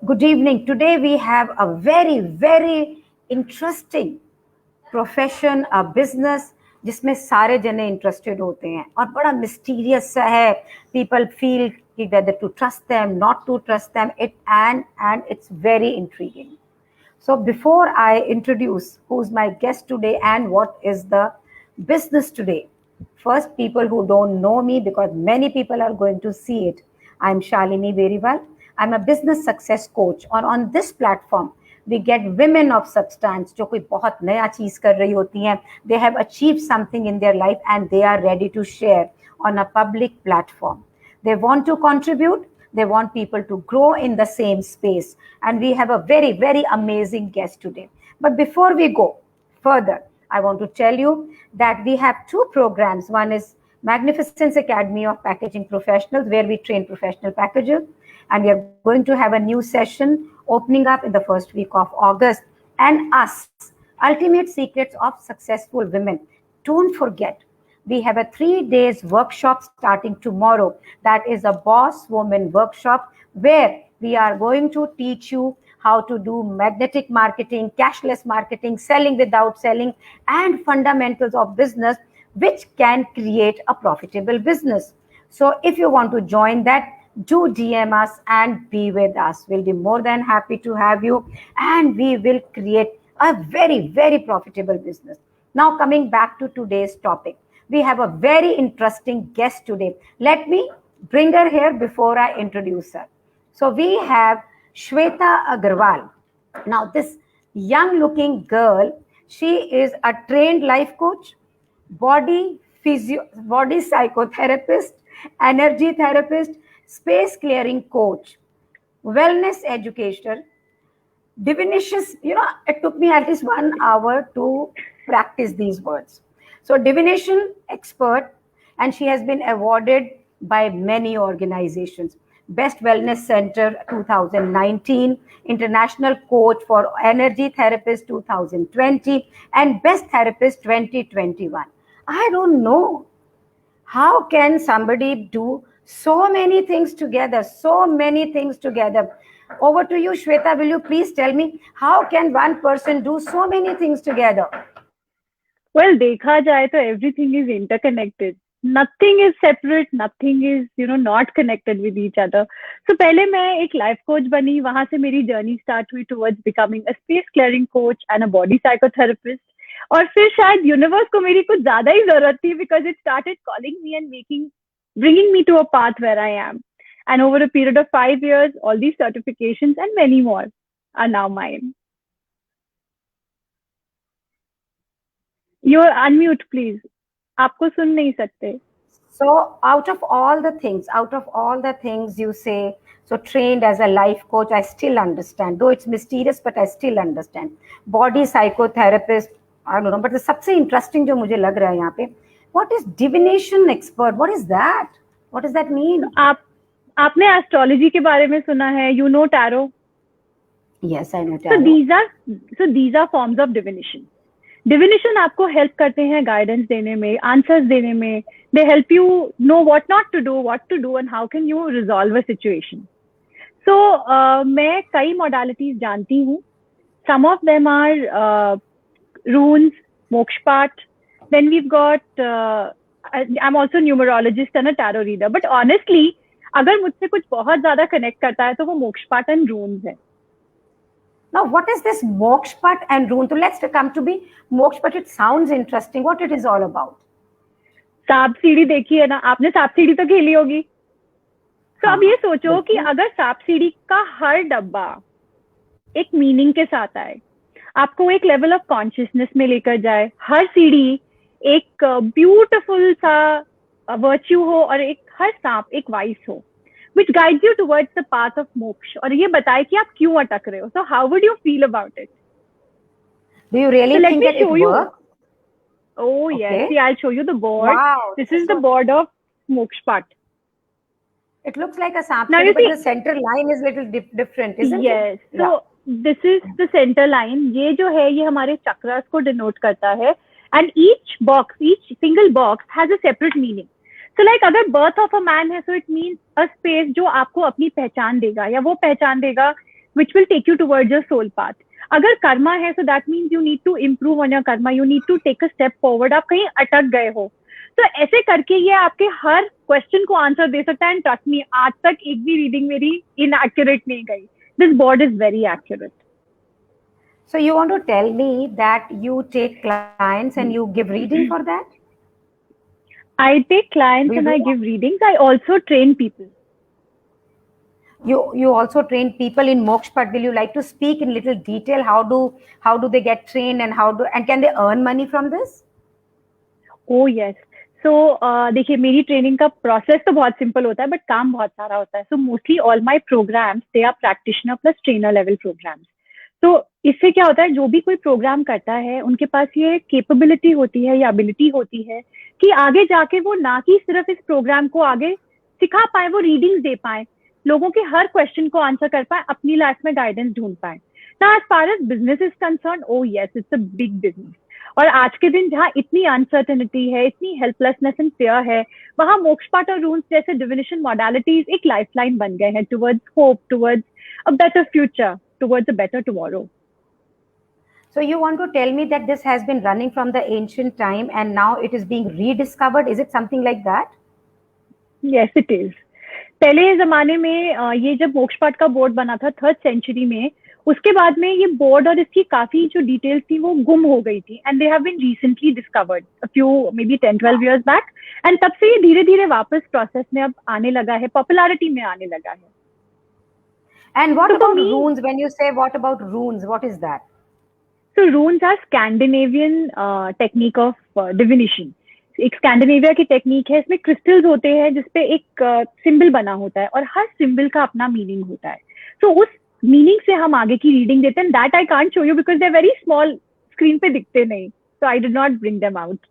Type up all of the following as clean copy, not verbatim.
Good evening. Today we have a very, very interesting profession business जिसमें सारे जने interested होते हैं और बड़ा मिस्टीरियस सा है. पीपल फील कि whether to trust them, not to trust them, and it's very intriguing. So before I introduce who's my guest today and what is the business today, first people who don't know me, because many people are going to see it, I'm Shalini Beriwal. I'm a business success coach, और on this platform we get women of substance जो कोई बहुत नया चीज कर रही होती हैं. They have achieved something in their life and they are ready to share on a public platform. They want to contribute. They want people to grow in the same space. And we have a very, very amazing guest today. But before we go further, I want to tell you that we have two programs. One is Magnificence Academy of Packaging Professionals, where we train professional packagers. And we are going to have a new session opening up in the first week of August. And us, Ultimate Secrets of Successful Women. Don't forget, we have a 3 days workshop starting tomorrow. That is a Boss Woman workshop where we are going to teach you how to do magnetic marketing, cashless marketing, selling without selling, and fundamentals of business, which can create a profitable business. So if you want to join that, do DM us and be with us. We'll be more than happy to have you, and we will create a very, very profitable business. Now, coming back to today's topic, we have a very interesting guest today. Let me bring her here before I introduce her. So we have Shweta Agarwal. Now, this young looking girl, she is a trained life coach, body psychotherapist, energy therapist, space clearing coach, wellness educator, divination. It took me at least 1 hour to practice these words. So divination expert, and she has been awarded by many organizations. Best Wellness Center 2019, International Coach for Energy Therapist 2020, and Best Therapist 2021. I don't know. How can somebody do so many things together? So many things together. Over to you, Shweta. Will you please tell me how can one person do so many things together? Well, देखा जाए तो everything is interconnected. Nothing is separate. Nothing is not connected with each other. So पहले मैं एक life coach बनी, वहां से मेरी journey start हुई towards becoming a space clearing coach and a body psychotherapist. और फिर शायद universe को मेरी कुछ ज्यादा ही जरूरत थी, because it started calling me and bringing me to a path where I am. And over a period of 5 years, all these certifications and many more are now mine. You're unmute, please. आपको सुन नहीं सकते. So out of all the things you say, so trained as a life coach, I still understand. Though it's mysterious, but I still understand. Body psychotherapist, I don't know. But the सबसे interesting जो मुझे लग रहा है यहाँ पे, what is divination expert? What is that? What does that mean? आपने astrology के बारे में सुना है? You know tarot? Yes, I know tarot. So these are forms of divination. Divination आपको help करते हैं guidance देने में, answers देने में. They help you know what not to do, what to do, and how can you resolve a situation. So मैं कई modalities जानती हूँ. Some of them are runes, moksha. Then we've got I'm also a numerologist and a tarot reader. But honestly, अगर मुझसे कुछ बहुत ज़्यादा connect करता है तो वो moksha and runes है. Now, what is this moksha and rune? So let's come to be moksha. It sounds interesting. What it is all about? सांप सीढ़ी देखी है ना आपने? सांप सीढ़ी तो खेली होगी. तो अब ये सोचो कि अगर सांप सीढ़ी का हर डब्बा एक मीनिंग के साथ आए, आपको एक लेवल ऑफ कॉन्शियसनेस में लेकर जाए, हर सीढ़ी एक ब्यूटीफुल सा वर्च्यू हो और एक हर सांप एक वाइस हो, which guides you towards the path of moksha, और ये बताए कि आप क्यों अटक रहे हो. So how would you feel about it? Do you really think that it works? Oh Okay. yes, see, I'll show you the board. Wow. This is the board of moksha. It looks like a samp, Now you but see- the center line is little different, isn't it? Yes. So this is the center line. ये जो है ये हमारे chakras को denote करता है, and each single box has a separate meaning. So like अगर birth of a man है, so it means a space जो आपको अपनी पहचान देगा, या वो पहचान देगा which will take you towards your soul path. अगर कर्मा है, so that means you need to improve on your karma, you need to take a step forward. आप कहीं अटक गए हो, तो ऐसे करके ये आपके हर क्वेश्चन को आंसर दे सकता है. एंड ट्रस्ट मी, आज तक एक भी रीडिंग मेरी इनएक्यूरेट नहीं गई. This board is very accurate. So you want to tell me that you take clients and you give reading for that? I take clients and I give readings. I also train people. You also train people in Mokshpat. Will you like to speak in little detail? How do they get trained and can they earn money from this? Oh yes. So देखिए, मेरी training का process तो बहुत simple होता है, but काम बहुत सारा होता है. So mostly all my programmes they are practitioner plus trainer level programmes. तो इससे क्या होता है, जो भी कोई प्रोग्राम करता है उनके पास ये कैपेबिलिटी होती है या एबिलिटी होती है कि आगे जाके वो ना कि सिर्फ इस प्रोग्राम को आगे सिखा पाए, वो रीडिंग्स दे पाए, लोगों के हर क्वेश्चन को आंसर कर पाए, अपनी लाइफ में गाइडेंस ढूंढ पाए. ना as far as business is concern, oh yes, it's a big business. और आज के दिन जहाँ इतनी अनसर्टेनिटी है, इतनी हेल्पलेसनेस एंड फेयर है, वहाँ मोक्षपाठ और रून्स जैसे डिविनेशन मॉडलिटीज एक लाइफलाइन बन गए हैं towards hope, towards a better future, towards a better tomorrow. So you want to tell me that this has been running from the ancient time and now it is being rediscovered? Is it something like that? Yes, it is. पहले जमाने में ये जब मोक्षपाठ का board बना था 3rd century में, उसके बाद में ये बोर्ड और इसकी काफी जो डिटेल्स थी वो गुम हो गई थी. And they have been recently discovered a few maybe 10-12 years back. And तब से ये धीरे धीरे वापस प्रोसेस में अब आने लगा है, पॉपुलैरिटी में आने लगा है. And what about runes? When you say what about runes, what is that? So runes are Scandinavian technique of divination. एक स्कैंडिनेविया की टेक्निक है. इसमें क्रिस्टल्स होते हैं जिसपे एक सिंबल बना होता है और हर सिंबल का अपना मीनिंग होता है. तो उस मीनिंग से हम आगे की रीडिंग देते हैं. That I can't show you because they are very small, screen पे दिखते नहीं. So I did not bring them out.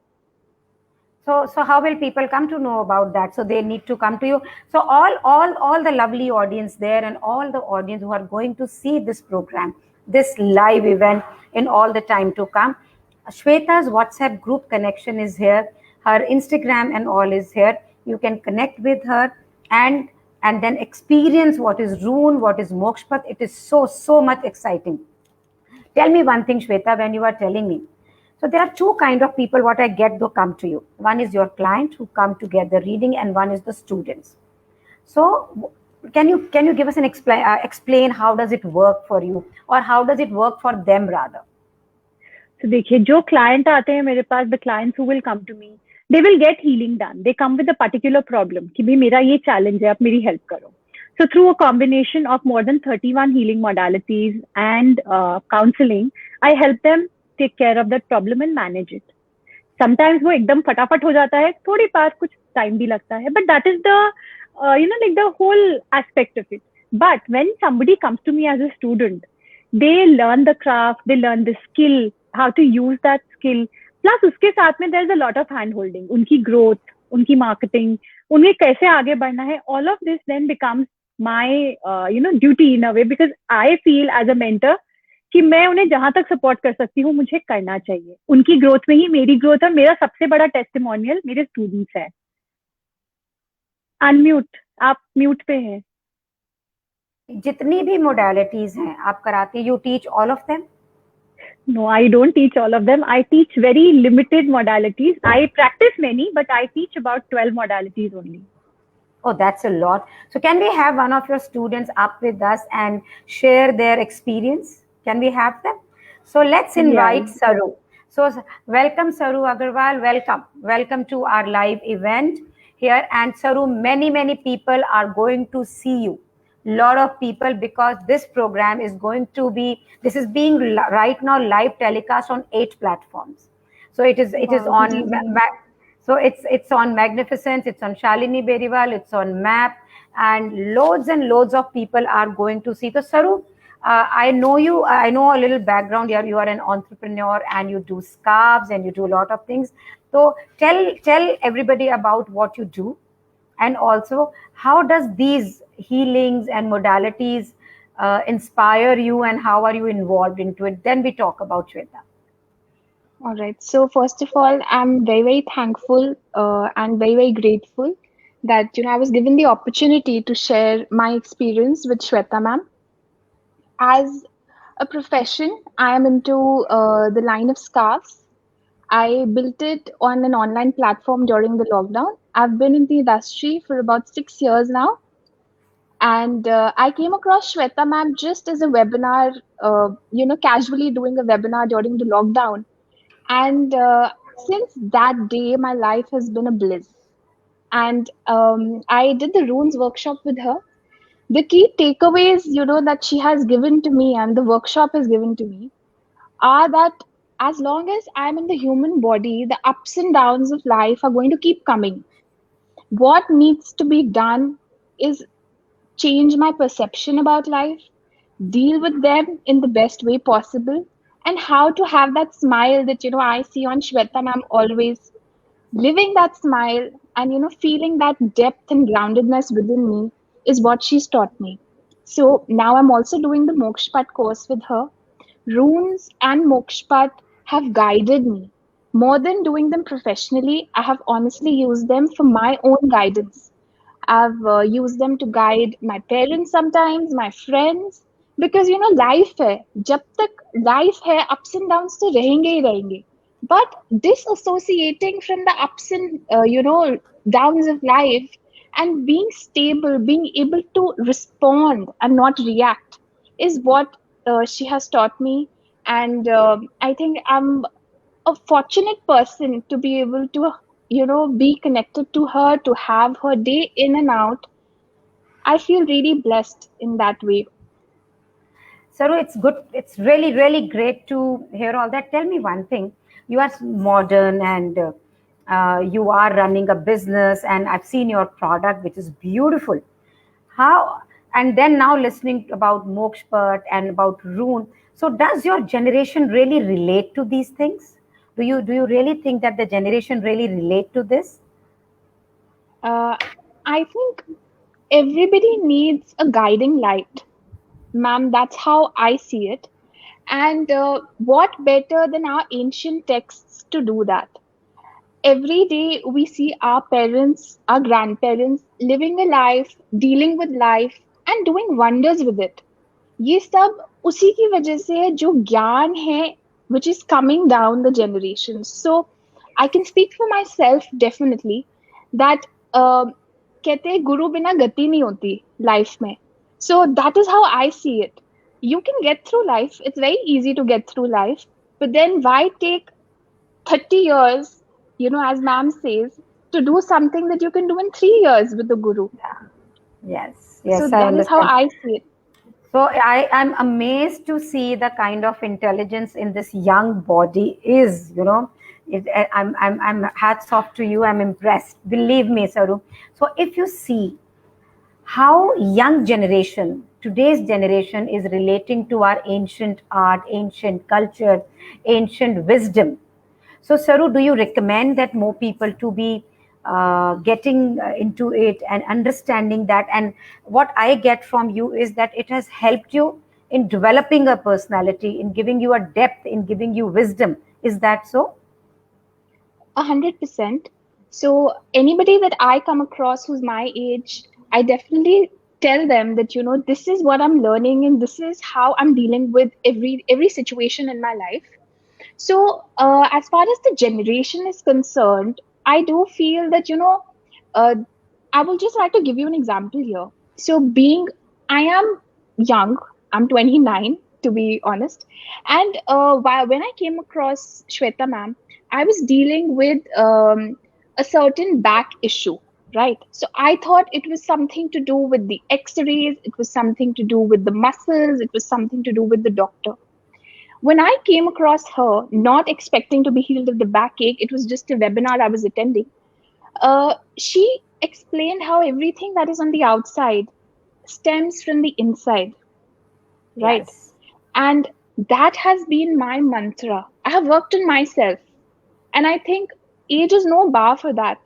So how will people come to know about that? So they need to come to you. So all the lovely audience there and all the audience who are going to see this program, this live event in all the time to come, Shweta's WhatsApp group connection is here. Her Instagram and all is here. You can connect with her and then experience what is rune, what is Mokshpat. It is so much exciting. Tell me one thing, Shweta, when you are telling me. So there are two kind of people what I get to come to you. One is your client who come to get the reading and one is the students. So can you give us an explain how does it work for you or how does it work for them rather? So देखिए, जो client आते हैं मेरे पास, the clients who will come to me, they will get healing done. They come with a particular problem कि भाई मेरा ये challenge है, आप मेरी help करो. So through a combination of more than 31 healing modalities and counseling, I help them take care of that problem and manage it. Sometimes वो एकदम फटाफट हो जाता है, थोड़ी बार कुछ टाइम भी लगता है, but that is the like the whole aspect of it. But when somebody comes to me as a student, they learn the craft, they learn the skill, how to use that skill. Plus उसके साथ में there is a lot of hand holding, उनकी growth, उनकी marketing, उन्हें कैसे आगे बढ़ना है. All of this then becomes my duty in a way, because I feel as a mentor कि मैं उन्हें जहां तक सपोर्ट कर सकती हूँ मुझे करना चाहिए. उनकी ग्रोथ में ही मेरी ग्रोथ है. मेरा सबसे बड़ा टेस्टिमोनियल मेरे स्टूडेंट्स है. अनम्यूट, आप म्यूट पे हैं. जितनी भी मोडालिटीज हैं आप कराते हैं, you teach all of them? No, I don't teach all of them. I teach very limited modalities. I practice many, but I teach about 12 modalities only. Oh, that's a lot. So can we have one of your students up with us and share their experience? Can we have them? So let's invite Saru. So welcome Saru Agarwal. Welcome to our live event here. And Saru, many people are going to see you. Lot of people, because this program is going to be, this is being right now live telecast on 8 platforms. So it is on, so it's on Magnificence, it's on Shalini Beriwal, it's on MAP, and loads of people are going to see. So Saru, I know you, I know a little background here. You are an entrepreneur and you do scarves and you do a lot of things. So tell everybody about what you do, and also how does these healings and modalities inspire you, and how are you involved into it? Then we talk about Shweta. All right. So first of all, I'm very thankful and very grateful that I was given the opportunity to share my experience with Shweta ma'am. as a profession, I am into the line of scarves. I built it on an online platform during the lockdown. I've been in the industry for about 6 years now. And I came across Shweta ma'am just as a webinar, casually doing a webinar during the lockdown. And since that day, my life has been a bliss. And I did the runes workshop with her. The key takeaways, that she has given to me and the workshop has given to me are that as long as I'm in the human body, the ups and downs of life are going to keep coming. What needs to be done is change my perception about life, deal with them in the best way possible, and how to have that smile that I see on Shweta ma'am always. Living that smile and feeling that depth and groundedness within me is what she's taught me. So now I'm also doing the Mokshpat course with her. Runes and Mokshpat have guided me. More than doing them professionally, I have honestly used them for my own guidance. I've used them to guide my parents sometimes, my friends, because life है. जब तक life है, ups and downs तो रहेंगे ही रहेंगे. But disassociating from the ups and downs of life and being stable, being able to respond and not react is what she has taught me. And I think I'm a fortunate person to be able to be connected to her, to have her day in and out. I feel really blessed in that way. Saru, it's good. It's really, really great to hear all that. Tell me one thing. You are modern and you are running a business, and I've seen your product, which is beautiful. How, and then now listening about Mokshpat and about Rune. So does your generation really relate to these things? Do you really think that the generation really relate to this? I think everybody needs a guiding light, ma'am. That's how I see it. And what better than our ancient texts to do that? Every day we see our parents, our grandparents living a life, dealing with life, and doing wonders with it. ये सब उसी की वजह से है जो ज्ञान है which is coming down the generations. So I can speak for myself definitely that कहते हैं गुरु बिना गति नहीं होती life में. So that is how I see it. You can get through life. It's very easy to get through life. But then why take 30 years, as ma'am says, to do something that you can do in 3 years with the guru? Yes, So I that is how understand. I see it. So I'm amazed to see the kind of intelligence in this young body is, I'm hats off to you. I'm impressed. Believe me, Saru. So if you see how today's generation is relating to our ancient art, ancient culture, ancient wisdom. So, Saru, do you recommend that more people to be getting into it and understanding that? And what I get from you is that it has helped you in developing a personality, in giving you a depth, in giving you wisdom. Is that so? 100%. So anybody that I come across who's my age, I definitely tell them that this is what I'm learning and this is how I'm dealing with every situation in my life. So as far as the generation is concerned, I do feel that uh, I will just like to give you an example here. So I am young, I'm 29 to be honest, and when I came across Shweta ma'am, I was dealing with a certain back issue, right? So I thought it was something to do with the X-rays, it was something to do with the muscles, it was something to do with the doctor. When I came across her, not expecting to be healed of the backache, it was just a webinar I was attending. She explained how everything that is on the outside stems from the inside, right? Yes. And that has been my mantra. I have worked on myself, and I think age is no bar for that.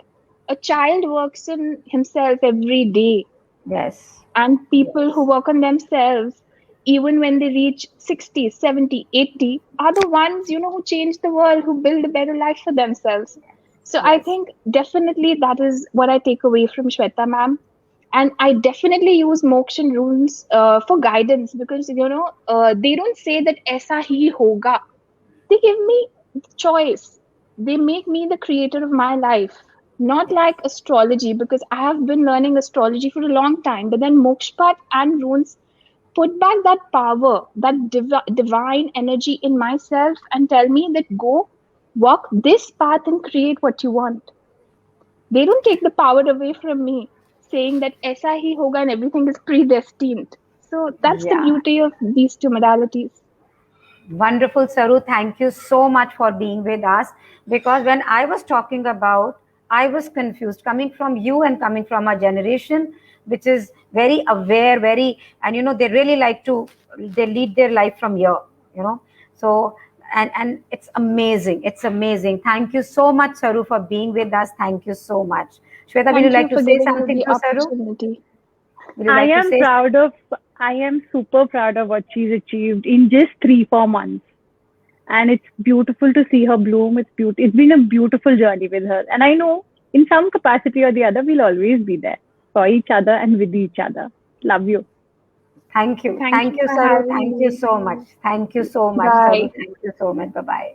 A child works on himself every day, Yes. and people Yes. who work on themselves even when they reach 60, 70, 80 are the ones who change the world, who build a better life for themselves. So I Yes. think definitely that is what I take away from Shweta ma'am. And I definitely use moksha and runes for guidance, because they don't say that aisa hi hoga. They give me choice. They make me the creator of my life, not like astrology, because I have been learning astrology for a long time. But then Mokshpat and runes put back that power, that divine energy in myself, and tell me that go walk this path and create what you want. They don't take the power away from me, saying that aisa hi hoga and everything is predestined. So that's the Yeah. beauty of these two modalities. Wonderful, Saru. Thank you so much for being with us. Because when I was talking about, I was confused coming from you and coming from a generation which is very aware, very, and they really like to, they lead their life from here, you know. So, and it's amazing. It's amazing. Thank you so much, Saru, for being with us. Thank you so much. Shweta, will you Thank you like to for say giving me something the to Saru? opportunity. Would you I like to am say? I am super proud of what she's achieved in just 3-4 months. And it's beautiful to see her bloom. It's been a beautiful journey with her. And I know in some capacity or the other, we'll always be there for each other and with each other. Love you. Thank you. Thank Thank you you, for Saru. having Thank you me. so much. Thank you so much, Saru. Bye. Thank you so much. Bye bye.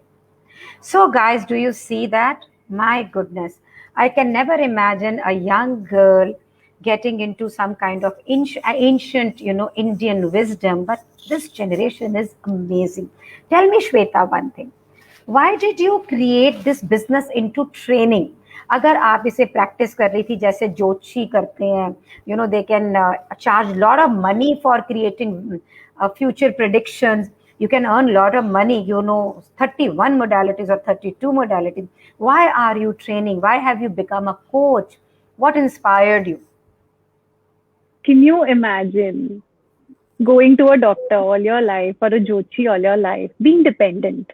So, guys, do you see that? My goodness. I can never imagine a young girl getting into some kind of ancient, Indian wisdom, but this generation is amazing. Tell me, Shweta, one thing. Why did you create this business into training? अगर आप इसे practice कर रही थी जैसे ज्योतिषी करते हैं, they can charge lot of money for creating future predictions. You can earn lot of money, 31 modalities or 32 modalities. Why are you training? Why have you become a coach? What inspired you? Can you imagine going to a doctor all your life or a Jochi all your life, being dependent?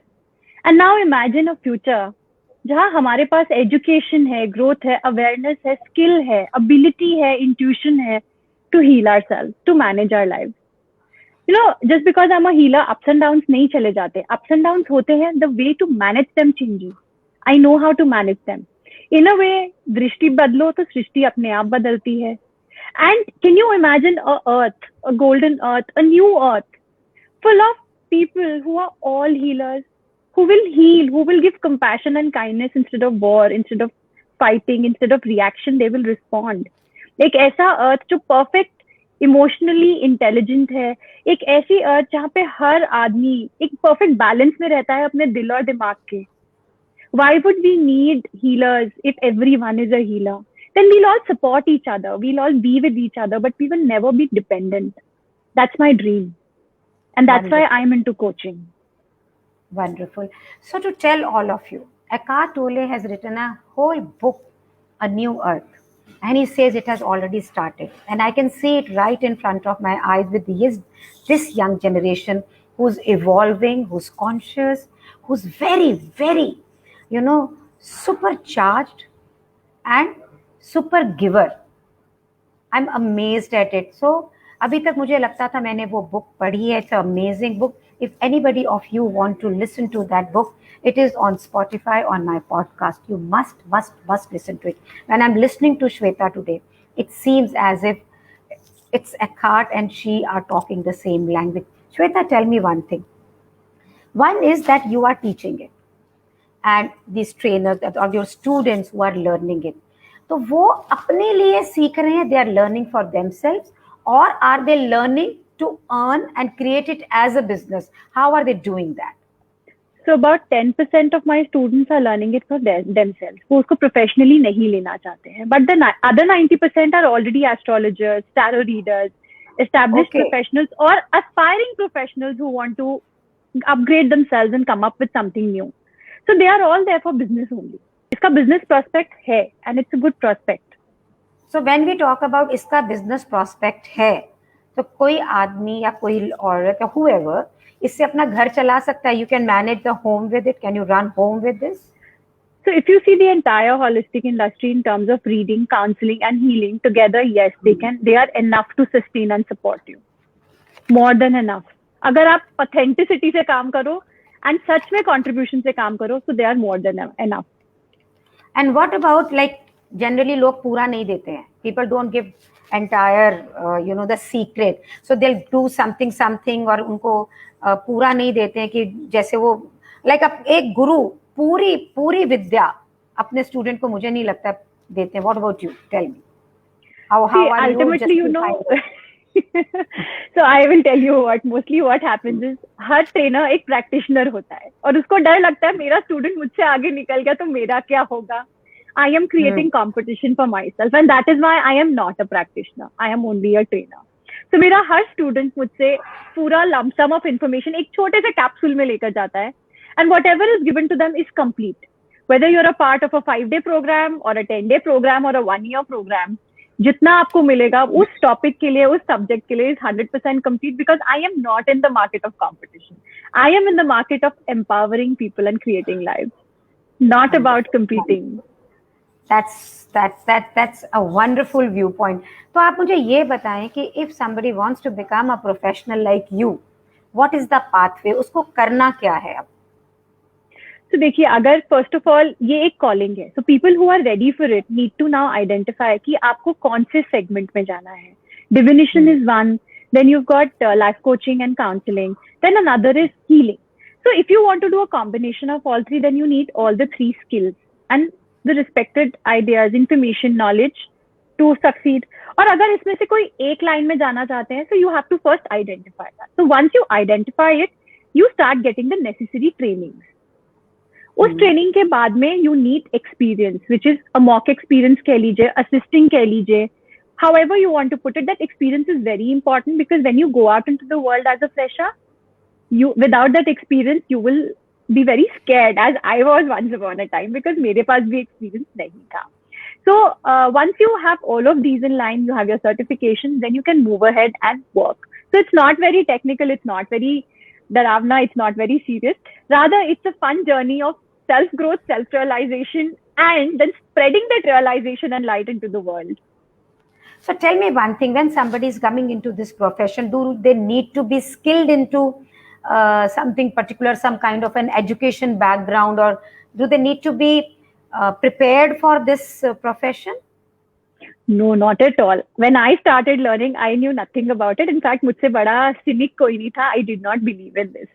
And now imagine a future जहाँ हमारे पास education है, growth है, awareness है, skill है, ability है, intuition है to heal ourselves, to manage our life. Just because I am a healer, ups and downs नहीं चले जाते. अप्स एंड डाउन्स होते हैं, the way to manage them changes. I know how to manage them. In a way दृष्टि बदलो तो सृष्टि अपने आप बदलती है. And can you imagine a earth, a golden earth, a new earth full of people who are all healers, who will heal, who will give compassion and kindness instead of war, instead of fighting, instead of reaction, they will respond. एक ऐसा अर्थ जो perfect emotionally intelligent है, एक ऐसी अर्थ जहाँ पे हर आदमी एक परफेक्ट बैलेंस में रहता है अपने दिल और दिमाग के. Why would we need healers if everyone is a healer? Then we'll all support each other, we'll all be with each other, but we will never be dependent. That's my dream. And that's why I'm into coaching. Wonderful. So to tell all of you, Eckhart Tolle has written a whole book, A New Earth. And he says it has already started. And I can see it right in front of my eyes with this young generation who's evolving, who's conscious, who's very, very, supercharged and super giver. I'm amazed at it. So, अभी तक मुझे लगता था मैंने वो book पढ़ी है. It's an amazing book. If anybody of you want to listen to that book, it is on Spotify on my podcast. You must listen to it. When I'm listening to Shweta today, it seems as if it's Eckhart and she are talking the same language. Shweta, tell me one thing. One is that you are teaching it, and these trainers or your students who are learning it, तो वो अपने लिए सीख रहे हैं, they are learning for themselves, or are they learning to earn and create it as a business? How are they doing that? So about 10% of my students are learning it for themselves. वो उसको professionally नहीं लेना चाहते हैं. But the other 90% are already astrologers, tarot readers, established professionals or aspiring professionals who want to upgrade themselves and come up with something new. So they are all there for business only. इसका business prospect है and it's a good prospect. So when we talk about इसका business prospect है, तो कोई आदमी या कोई औरत या whoever इससे अपना घर चला सकता है. You can manage the home with it. Can you run home with this? So if you see the entire holistic industry in terms of reading, counseling and healing together, yes, they can. They are enough to sustain and support you. More than enough. अगर आप authenticity से काम करो and सच में contribution से काम करो, so they are more than enough. And what about like generally लोग पूरा नहीं देते हैं. People don't give entire the secret. So they'll do something और उनको पूरा नहीं देते हैं कि जैसे वो like एक गुरु पूरी पूरी विद्या अपने स्टूडेंट को मुझे नहीं लगता देते हैं. What about you? Tell me. How are ultimately, you you know, justifying? so I will tell you what happens is her trainer एक प्रैक्टिशनर होता है और उसको डर लगता है मेरा स्टूडेंट मुझसे आगे निकल गया तो मेरा क्या होगा. I am creating competition for myself and that is why I am not a practitioner. I am only a trainer. So मेरा हर स्टूडेंट मुझसे पूरा lump sum of information एक छोटे से कैप्सूल में लेकर जाता है and whatever is given to them is complete. Whether you're a part of a 5-day program or a 10-day program or a 1-year program, जितना आपको मिलेगा उस टॉपिक के लिए उस सब्जेक्ट के लिए is 100% complete because I am not in the market of competition. I am in the market of empowering people and creating lives, not about competing. That's a wonderful viewpoint. तो आप मुझे ये बताएं कि if somebody wants to become a professional like you, what is the pathway? उसको करना क्या है अब? तो देखिए अगर फर्स्ट ऑफ ऑल ये एक कॉलिंग है, so people who are ready for it need to now identify कि आपको कौन से सेगमेंट में जाना है. Divination is one, then you've got life coaching and counseling, then another is healing. So if you want to do a combination of all three, then you need all the three skills and the respected ideas, information, knowledge to succeed. और अगर इसमें से कोई एक line में जाना चाहते हैं, so you have to first identify that. So once you identify it, you start getting the necessary trainings. उस ट्रेनिंग के बाद में you need experience which is a mock experience कह लीजिए, असिस्टिंग कह लीजिए, however you want to put it. That experience is very important because when you go out into the world as a fresher, you without that experience you will be very scared, as I was once upon a time, because मेरे पास भी experience नहीं था. So once you have all of these in line, you have your certification, then you can move ahead and work. So it's not very technical, it's not very Dharavna, it's not very serious. Rather, it's a fun journey of self-growth, self-realization, and then spreading that realization and light into the world. So tell me one thing, when somebody is coming into this profession, do they need to be skilled into something particular, some kind of an education background, or do they need to be prepared for this profession? No, not at all. When I started learning, I knew nothing about it. In fact, मुझसे बड़ा cynic कोई नहीं था. I did not believe in this.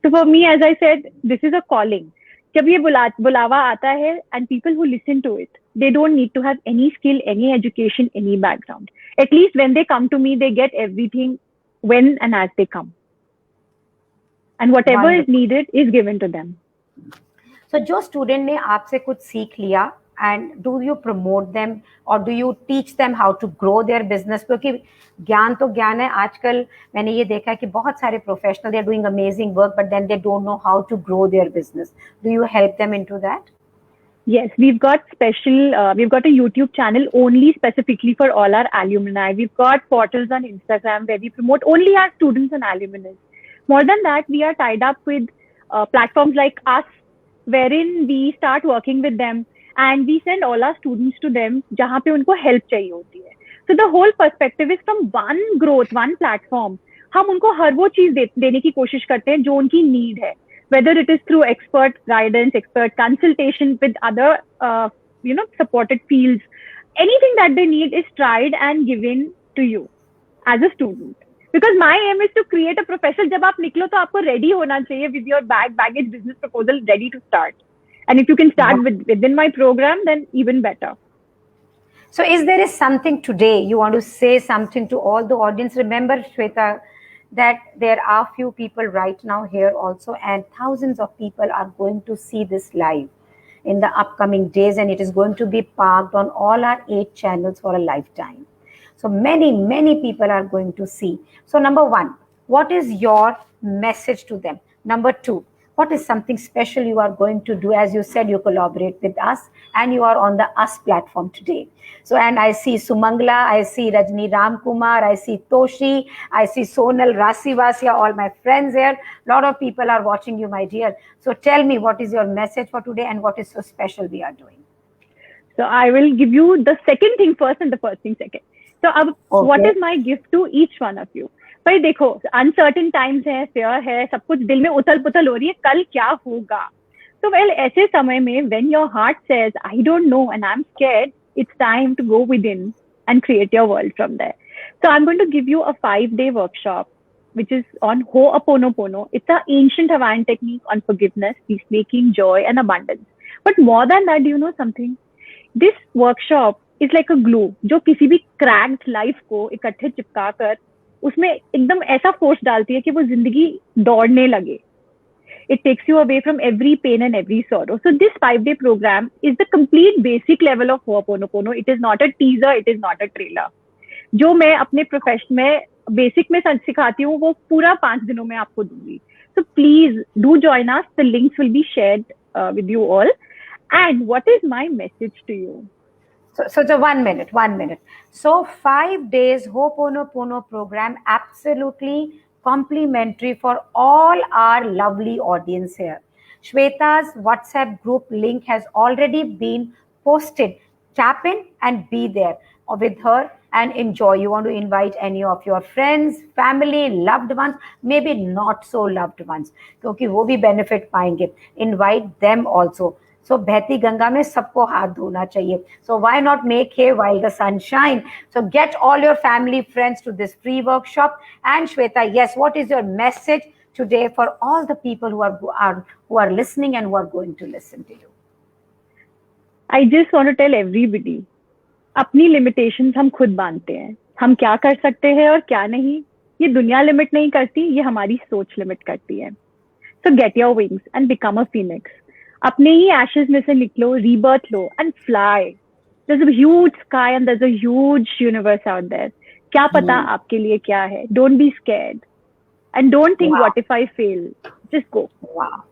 So for me, as I said, this is a calling. जब ये बुलावा आता है and people who listen to it, they don't need to have any skill, any education, any background. At least when they come to me, they get everything when and as they come. And whatever is needed is given to them. So जो student ने आपसे कुछ सीख लिया, and do you promote them or do you teach them how to grow their business? क्योंकि ज्ञान तो ज्ञान है. आजकल मैंने ये देखा है कि बहुत सारे professionals, they are doing amazing work, but then they don't know how to grow their business. Do you help them into that? Yes, we've got a YouTube channel only specifically for all our alumni. We've got portals on Instagram where we promote only our students and alumni. More than that, we are tied up with platforms like us, wherein we start working with them and we send all our students to them जहाँ पे उनको help चाहिए होती है. So the whole perspective is from one growth, one platform. हम उनको हर वो चीज देने की कोशिश करते हैं जो उनकी need है. Whether it is through expert guidance, expert consultation with other, supported fields, anything that they need is tried and given to you as a student. Because my aim is to create a professional. जब आप निकलो तो आपको ready होना चाहिए with your baggage business proposal ready to start. And if you can start within my program, then even better. So is there something today you want to say something to all the audience? Remember, Shweta, that there are few people right now here also, and thousands of people are going to see this live in the upcoming days, and it is going to be parked on all our 8 channels for a lifetime. So many people are going to see. So number 1, what is your message to them? Number 2, what is something special you are going to do? As you said, you collaborate with us and you are on the Us platform today. So, and I see Sumangla, I see Rajni Ramkumar, I see Toshi, I see Sonal Rasivasya, all my friends here. A lot of people are watching you, my dear. So tell me, what is your message for today and what is so special we are doing? So I will give you the second thing first and the first thing second. So what is my gift to each one of you? भाई देखो, uncertain times है, fair है, सब कुछ दिल में उथल पुथल हो रही है, कल क्या होगा. तो वेल ऐसे समय में when your heart says I don't know and I am scared, it's time to go within and create your world from there. So I'm going to give you a 5-day workshop, which is on Ho'oponopono. It's an ancient Hawaiian technique on forgiveness, peacemaking, joy, and abundance. But more than that, do you know something? This workshop is like a glue, जो किसी भी cracked life को इकट्ठे चिपका कर उसमें एकदम ऐसा फोर्स डालती है कि वो जिंदगी दौड़ने लगे. It takes you away from every pain and every sorrow. So this 5-day program is the complete basic level of Ho'oponopono. It is not a teaser, it is not a trailer. जो मैं अपने profession में basic में सिखाती हूँ वो पूरा 5 दिनों में आपको दूंगी. So please do join us. The links will be shared with you all. And what is my message to you? So 1 minute. So 5 days Ho'oponopono program, absolutely complimentary for all our lovely audience here. Shweta's WhatsApp group link has already been posted. Tap in and be there with her and enjoy. You want to invite any of your friends, family, loved ones, maybe not so loved ones, क्योंकि वो भी benefit पाएंगे. Invite them also. So बहती गंगा में सबको हाथ धोना चाहिए. So why not make hay while the sun shine? So get all your family, friends to this free workshop. And Shweta, yes, what is your message today for all the people who are listening and who are going to listen to you? I just want to tell everybody, अपनी limitations हम खुद बांधते हैं. हम क्या कर सकते हैं और क्या नहीं, ये दुनिया limit नहीं करती, ये हमारी सोच limit करती है. So get your wings and become a phoenix. अपने ही ashes में से निकलो, rebirth low and fly. There's a huge sky and there's a huge universe out there. क्या पता आपके लिए क्या है? Don't be scared. And don't think, what if I fail? Just go. Wow.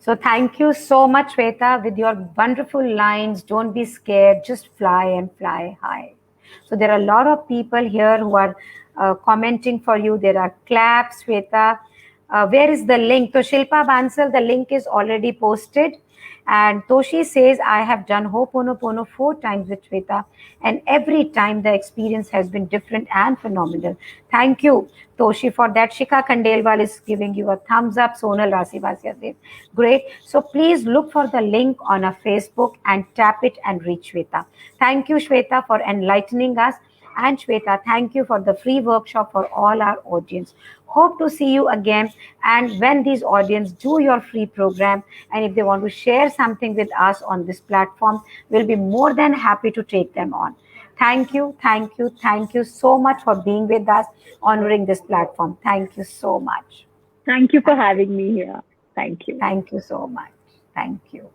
So thank you so much, Shweta, with your wonderful lines. Don't be scared, just fly and fly high. So there are a lot of people here who are commenting for you. There are claps, Shweta. Where is the link? So Shilpa Bansal, the link is already posted. And Toshi says, I have done Ho'oponopono 4 times with Shweta, and every time the experience has been different and phenomenal. Thank you, Toshi, for that. Shikha Khandelwal is giving you a thumbs up. Sonal Rasivasya says, great. So please look for the link on our Facebook and tap it and reach Shweta. Thank you, Shweta, for enlightening us. And Shweta, thank you for the free workshop for all our audience. Hope to see you again. And when these audience do your free program, and if they want to share something with us on this platform, we'll be more than happy to take them on. Thank you so much for being with us, honoring this platform. Thank you so much. Thank you for having me here. Thank you. Thank you so much. Thank you.